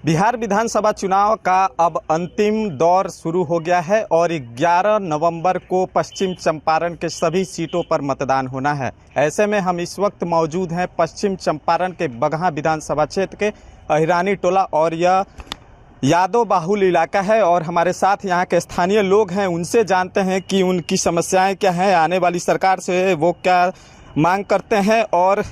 बिहार विधानसभा चुनाव का अब अंतिम दौर शुरू हो गया है और 11 नवंबर को पश्चिम चंपारण के सभी सीटों पर मतदान होना है। ऐसे में हम इस वक्त मौजूद हैं पश्चिम चंपारण के बगहा विधानसभा क्षेत्र के अहिरानी टोला और यह यादव बाहुल इलाका है और हमारे साथ यहाँ के स्थानीय लोग हैं। उनसे जानते हैं कि उनकी समस्याएं क्या हैं, आने वाली सरकार से वो क्या मांग करते हैं और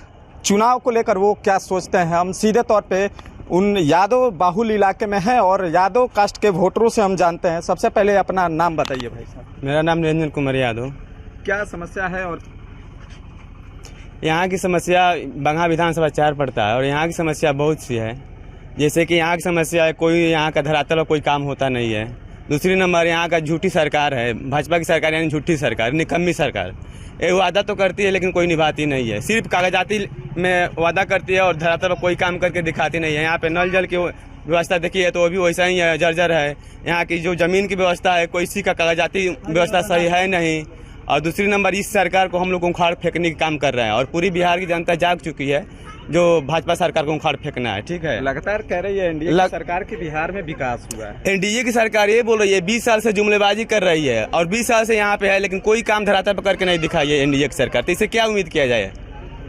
चुनाव को लेकर वो क्या सोचते हैं। हम सीधे तौर पे उन यादव बाहुल इलाके में हैं और यादव कास्ट के वोटरों से हम जानते हैं। सबसे पहले अपना नाम बताइए भाई साहब। मेरा नाम निरंजन कुमार यादव। क्या समस्या है और यहाँ की समस्या बगहा विधानसभा 4 पड़ता है और यहाँ की समस्या बहुत सी है। जैसे कि यहाँ की समस्या है, कोई यहाँ का धरातल पर कोई काम होता नहीं है। दूसरी नंबर यहाँ का झूठी सरकार है, भाजपा की सरकार यानी झूठी सरकार, निकम्मी सरकार। ये वादा तो करती है लेकिन कोई निभाती नहीं है, सिर्फ कागजाती में वादा करती है और धरातल पर कोई काम करके दिखाती नहीं है। यहाँ पे नल जल की व्यवस्था देखिए तो वो भी वैसा ही है, जर्जर है। यहाँ की जो जमीन की व्यवस्था है, कोई इसी का कागजाती व्यवस्था सही है नहीं। और दूसरी नंबर इस सरकार को हम लोग उखाड़ फेंकने का काम कर रहे हैं और पूरी बिहार की जनता जाग चुकी है जो भाजपा सरकार को उखाड़ फेंकना है। ठीक है, लगातार कह रही है एनडीए की सरकार के बिहार में विकास हुआ है। एनडीए की सरकार ये बोल रही है 20 साल से जुमलेबाजी कर रही है और 20 साल से यहाँ पे है लेकिन कोई काम धरातल पर करके नहीं दिखाई है एनडीए की सरकार। तो इससे क्या उम्मीद किया जाए?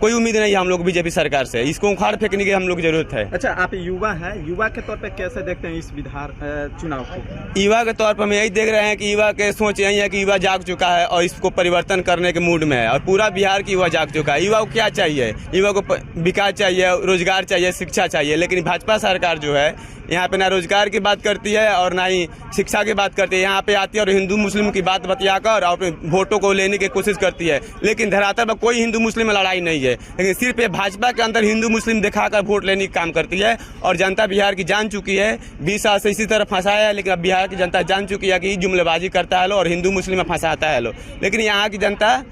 कोई उम्मीद नहीं है हम लोग बीजेपी सरकार से। इसको उखाड़ फेंकने की हम लोग जरूरत है। अच्छा, आप युवा हैं, युवा के तौर पे कैसे देखते हैं इस विधान चुनाव को? युवा के तौर पर हम यही देख रहे हैं कि युवा के सोच यही है कि युवा जाग चुका है और इसको परिवर्तन करने के मूड में है और पूरा बिहार की युवा जाग चुका है। युवा को क्या चाहिए? युवा को विकास चाहिए, रोजगार चाहिए, शिक्षा चाहिए। लेकिन भाजपा सरकार जो है यहाँ पे ना रोजगार की बात करती है और ना ही शिक्षा की बात करती है। यहाँ पे आती है और हिंदू मुस्लिम की बात बतियाकर और वोटों को लेने की कोशिश करती है। लेकिन धरातल पर कोई हिंदू मुस्लिम में लड़ाई नहीं है, लेकिन सिर्फ भाजपा के अंदर हिंदू मुस्लिम दिखाकर वोट लेने का काम करती है। और जनता बिहार की जान चुकी है, 20 साल से इसी तरह फंसाया है, लेकिन अब बिहार की जनता जान चुकी है कि जुमलेबाजी करता है लो और हिंदू मुस्लिम में फंसाता है लो। लेकिन यहाँ की जनता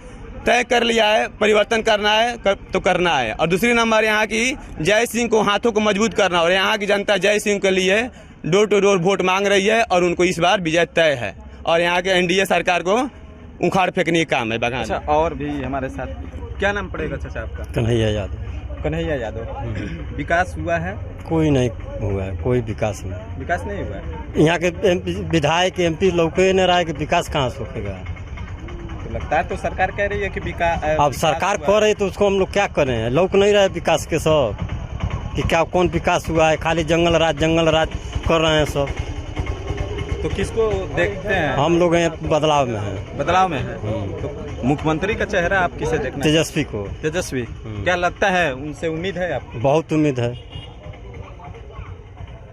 तय कर लिया है परिवर्तन करना है तो करना है। और दूसरी नंबर यहाँ की जय सिंह को हाथों को मजबूत करना और यहाँ की जनता जय सिंह के लिए डोर टू डोर वोट मांग रही है और उनको इस बार विजय तय है और यहाँ के एनडीए सरकार को उखाड़ फेंकने का काम है बगहा। अच्छा, और भी हमारे साथ, क्या नाम पड़ेगा चाचा आपका? कन्हैया यादव। कन्हैया यादव। विकास हुआ है? कोई नहीं हुआ है, कोई विकास नहीं। विकास नहीं हुआ है? यहाँ के विधायक एमपी लौके नहीं रहा है कि विकास कहाँ से होगा। लगता है तो सरकार कह रही है कि विकास। अब सरकार कर रही है तो उसको हम लोग क्या करें? लोक नहीं रहे विकास के सब कि क्या कौन विकास हुआ है? खाली जंगल राज कर रहे हैं सब। तो किसको देखते हैं? हम लोग बदलाव में हैं। बदलाव में है तो मुख्यमंत्री का चेहरा आप किसे देखना? तेजस्वी को। तेजस्वी। क्या लगता है उनसे उम्मीद है आपको? बहुत उम्मीद है।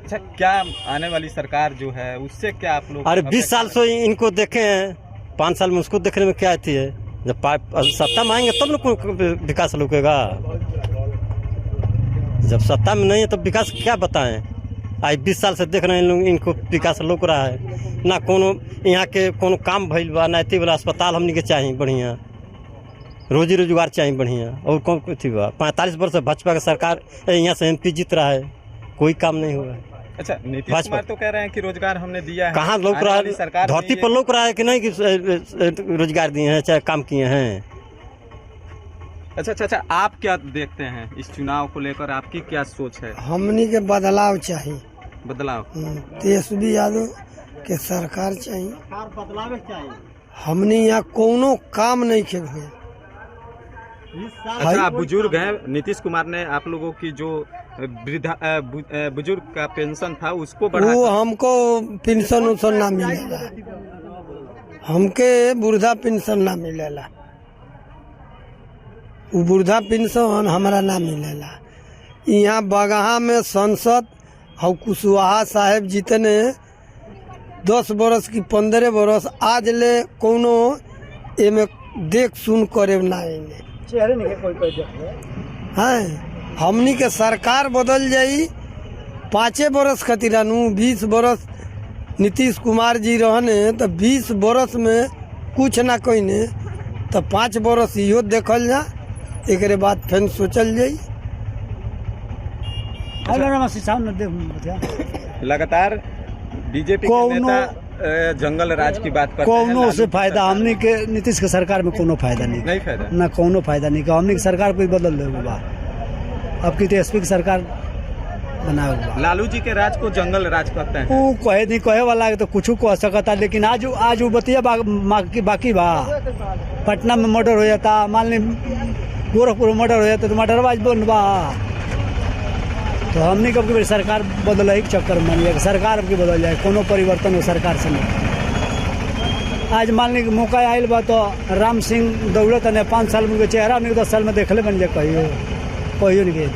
अच्छा, क्या आने वाली सरकार जो है उससे क्या आप लोग? अरे 20 साल से इनको देखे हैं, 5 साल में उसको देखने में क्या आती है? जब सत्ता में आएंगे तब लोग विकास रुकेगा। जब सत्ता में नहीं है तब विकास क्या बताएं? आज 20 साल से देख रहे हैं लोग, इनको विकास रुक रहा है ना। कोनो यहाँ के कोनो काम भइल बा ना, वाला अस्पताल हमनी के चाहिए बढ़िया, रोजी रोजगार चाहिए बढ़िया। और कौन कुछ बा? 45 वर्ष भाजपा का सरकार यहाँ से एमपी जीत रहा है, कोई काम नहीं हुआ। अच्छा, नीतीश कुमार तो कह रहे हैं कि रोजगार हमने दिया है। कहाँ लोक रहा है? धरती पर लोक रहा है कि नहीं कि रोजगार दिए हैं चाहे काम किए हैं? अच्छा, आप क्या देखते हैं इस चुनाव को लेकर? आपकी क्या सोच है? हमनी के बदलाव चाहिए। बदलाव? तेजस्वी यादव के सरकार चाहिए। हमनी यहाँ कोनो काम नहीं खे हुए। अच्छा, बुजुर्ग हैं, नीतीश कुमार ने आप लोगों की जो बुजुर्ग का पेंशन था उसको बढ़ा, वो हमको पेंशन उसन ना मिलेला, हमके वृद्धा पेंशन ना मिलेला। वो वृद्धा पेंशन हमारा ना मिलेला। यहाँ बगहा में सांसद और कुशवाहा साहेब जितने 10 बरस की 15 बरस आज ले कोनो एमे देख सुन करे ना चेहरे नहीं है। हमनी के सरकार बदल जाई 5 बरस खातिर, 20 बरस नीतीश कुमार जी रहने तो 20 बरस में कुछ ना कहने तो 5 बरस इहो देखल जा, एक बाद फिर सोचल जाई। लगातार बीजेपी के नेता जंगल राज की बात करते हैं। कोनो से फायदा हमने के नीतीश के सरकार में कोनो फायदा नहीं फायदा ना, कोनो फायदा नहीं। हमने की सरकार कोई बदल दे बा। अब की तेजस्वी की सरकार बनाया हुआ। लालू जी के राज को जंगल राज कहते हैं। वो कहे नहीं कहे वाला है तो कुछ कह सकता, लेकिन आज वो बतिया बाकी बा। पटना में मर्डर हो जाता, मान ली गोरखपुर में मर्डर हो जाता तो मर्डरबाज बन बा। तो हमने कब की सरकार बदल ही चक्कर में सरकार अब की बदल जाए, कोनो परिवर्तन हो सरकार से नहीं। आज मान ली मौका आयल बा तो राम सिंह दौड़त ने 5 साल में चेहरा नहीं 10 साल में देखले बन जाए, कहियो नहीं गए।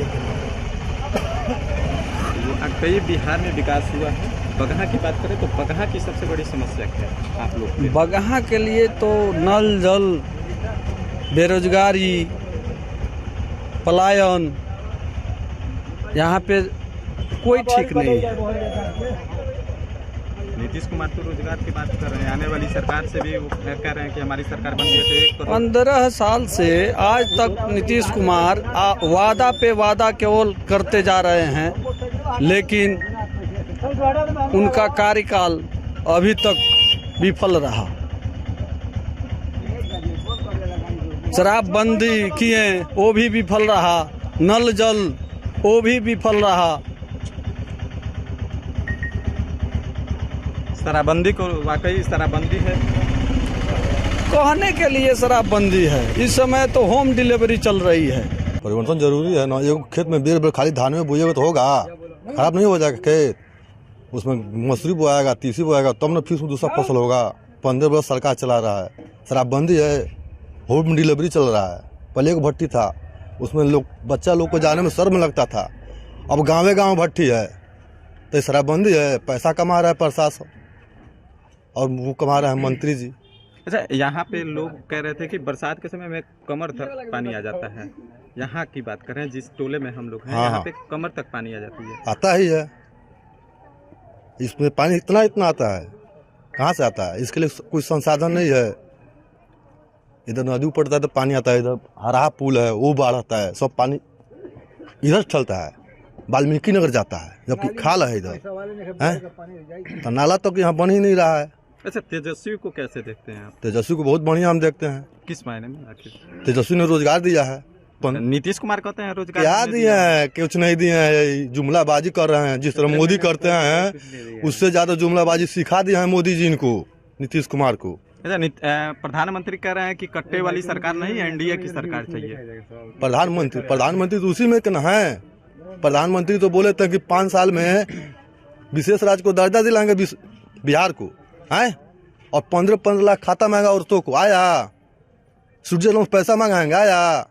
कई बिहार में विकास हुआ है। बगहा की बात करें तो बगहा की सबसे बड़ी समस्या क्या है आप लोग की? बगहा के लिए तो नल जल, बेरोजगारी, पलायन, यहाँ पे कोई ठीक नहीं है। नीतीश कुमार तो रोजगार की बात कर रहे हैं, आने वाली सरकार से भी वो कह रहे हैं कि हमारी सरकार बन गई तो 1 करोड़। 15 साल से आज तक नीतीश कुमार वादा पे वादा केवल करते जा रहे हैं, लेकिन उनका कार्यकाल अभी तक विफल रहा। शराबबंदी किए वो भी विफल रहा, नल जल वो भी विफल रहा। शराबबंदी को वाकई शराबबंदी है कहने के लिए शराबबंदी है। इस समय तो होम डिलीवरी चल रही है। परिवर्तन जरूरी है ना। ये खेत में बेर खाली धान में बोएगा तो होगा, खराब नहीं हो जाएगा खेत। उसमें मसूरी बोआएगा, तीसी बोआएगा, तब ना फिर दूसरा फसल होगा। 15 वर्ष सरकार चला रहा है, शराबबंदी है, होम डिलीवरी चल रहा है। पहले एक भट्टी था, उसमें लोग बच्चा लोग को जाने में शर्म लगता था। अब गाँव गाँव भट्टी है, तो शराबबंदी है। पैसा कमा रहा है प्रशासन और वो कमा रहा है मंत्री जी। अच्छा, यहाँ पे लोग कह रहे थे कि बरसात के समय में कमर तक पानी आ जाता है। यहाँ की बात करें जिस टोले में हम लोग हैं, हाँ, यहाँ पे कमर तक पानी आ जाती है। आता ही है, इसमें पानी इतना आता है, कहाँ से आता है? इसके लिए कोई संसाधन नहीं है। इधर नदी पड़ता है तो पानी आता है, इधर हरा पुल है वो बाढ़ आता है, सब पानी इधर चलता है, वाल्मीकि नगर जाता है, जबकि खाल है इधर है। तो नाला तो यहाँ बन ही नहीं रहा है। अच्छा, तेजस्वी को कैसे देखते हैं आप? तेजस्वी को बहुत बढ़िया हम देखते हैं। किस मायने में आखिर? तेजस्वी ने रोजगार दिया है। नीतीश कुमार कहते हैं रोजगार क्या दिए हैं? कुछ नहीं दिए हैं, जुमलाबाजी कर रहे हैं। जिस तरह मोदी करते हैं उससे ज्यादा जुमलाबाजी सिखा दिया है मोदी जी इनको, नीतीश कुमार को। अच्छा, प्रधानमंत्री कह रहे हैं कि कट्टे वाली सरकार नहीं, एनडीए की सरकार चाहिए। प्रधानमंत्री तो उसी में ना है। प्रधानमंत्री तो बोले थे कि 5 साल में विशेष राज्य को दर्जा दिलाएंगे बिहार को, हैं? और 15 लाख खाता मांगा औरतों को, आया? स्विट्जरलैंड पैसा मांगाएंगे, आया?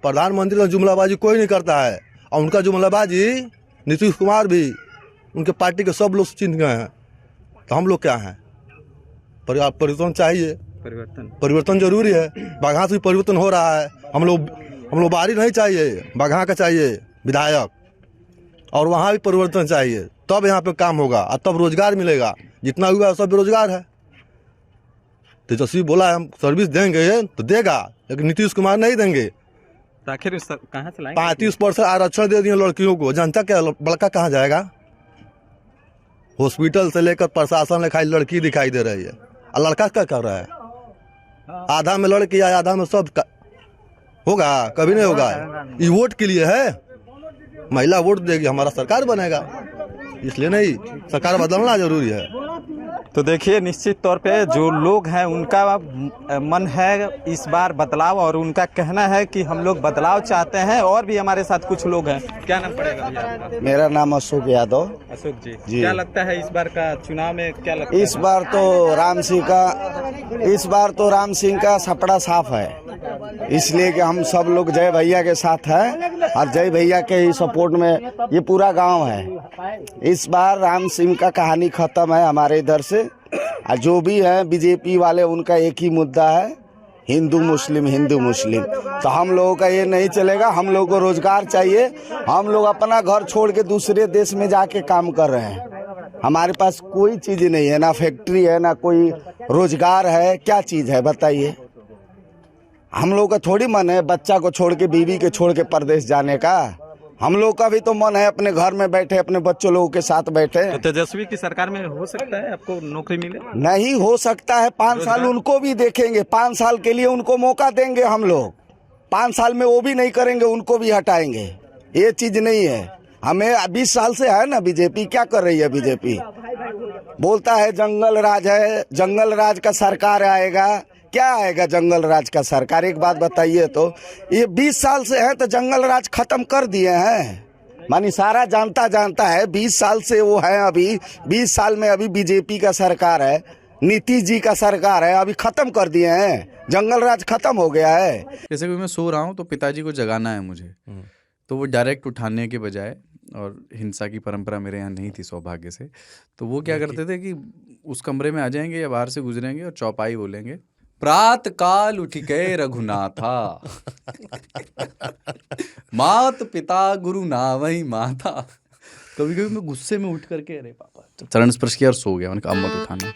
प्रधानमंत्री का जुमलाबाजी कोई नहीं करता है, और उनका जुमलाबाजी नीतीश कुमार भी, उनके पार्टी के सब लोग चिन्ह गए हैं। तो हम लोग क्या हैं? परिवर्तन चाहिए, परिवर्तन जरूरी है। बगहा से परिवर्तन हो रहा है। हम लोग बाहरी नहीं चाहिए, बगहा का चाहिए विधायक, और वहाँ भी परिवर्तन चाहिए, तब यहाँ पे काम होगा और तब रोजगार मिलेगा। जितना हुआ सब बेरोजगार है। तेजस्वी बोला है हम सर्विस देंगे तो देगा, लेकिन नीतीश कुमार नहीं देंगे। तो आखिर कहाँ से लाएंगे? 35% आरक्षण दे दिए लड़कियों को, जनता क्या बड़का कहाँ जाएगा? हॉस्पिटल से लेकर प्रशासन ने खाली लड़की दिखाई दे रही है, और लड़का क्या कर रहा है? आधा में लड़की है, आधा में सब होगा, कभी नहीं होगा। ये वोट के लिए है, महिला वोट देगी हमारा सरकार बनेगा, इसलिए नहीं, सरकार बदलना जरूरी है। तो देखिए, निश्चित तौर पे जो लोग हैं उनका मन है इस बार बदलाव, और उनका कहना है कि हम लोग बदलाव चाहते हैं। और भी हमारे साथ कुछ लोग हैं। क्या नाम पड़ेगा भैया आपका? मेरा नाम अशोक यादव। अशोक जी, क्या लगता है इस बार का चुनाव में क्या लगता है? इस बार तो राम सिंह का सपड़ा साफ है, इसलिए कि हम सब लोग जय भैया के साथ हैं, और जय भैया के ही सपोर्ट में ये पूरा गांव है। इस बार राम सिंह का कहानी खत्म है हमारे इधर से। और जो भी है बीजेपी वाले, उनका एक ही मुद्दा है, हिंदू मुस्लिम हिंदू मुस्लिम। तो हम लोगों का ये नहीं चलेगा, हम लोगों को रोजगार चाहिए। हम लोग अपना घर छोड़ के दूसरे देश में जाके काम कर रहे हैं। हमारे पास कोई चीज नहीं है, ना फैक्ट्री है, ना कोई रोजगार है। क्या चीज है बताइए? हम लोग का थोड़ी मन है बच्चा को छोड़ के, बीवी के छोड़ के परदेश जाने का। हम लोग का भी तो मन है अपने घर में बैठे, अपने बच्चों लोगों के साथ बैठे। तो तेजस्वी की सरकार में हो सकता है आपको नौकरी मिले? नहीं हो सकता है। 5 साल उनको भी देखेंगे, 5 साल के लिए उनको मौका देंगे हम लोग। 5 साल में वो भी नहीं करेंगे, उनको भी हटाएंगे। ये चीज नहीं है। हमें 20 साल से है ना बीजेपी। क्या कर रही है बीजेपी? बोलता है जंगल राज है, जंगल राज का सरकार आएगा। क्या आएगा जंगल राज का सरकार? एक बात बताइए तो, ये 20 साल से है तो जंगल राज खत्म कर दिए हैं। मानी सारा जानता है 20 साल से वो है। अभी 20 साल में अभी बीजेपी का सरकार है, नीतीश जी का सरकार है, अभी खत्म कर दिए हैं। जंगल राज खत्म हो गया है। जैसे कि मैं सो रहा हूँ तो पिताजी को जगाना है मुझे, तो वो डायरेक्ट उठाने के बजाय, और हिंसा की परंपरा मेरे यहाँ नहीं थी सौभाग्य से, तो वो क्या करते थे कि उस कमरे में आ जाएंगे या बाहर से गुजरेंगे और चौपाई बोलेंगे, प्रात काल उठ के रघुनाथा मात पिता गुरु नावई माता। कभी कभी मैं गुस्से में उठ करके अरे पापा चरण स्पर्श किया और सो गया। मैंने कहा अब मत उठाना।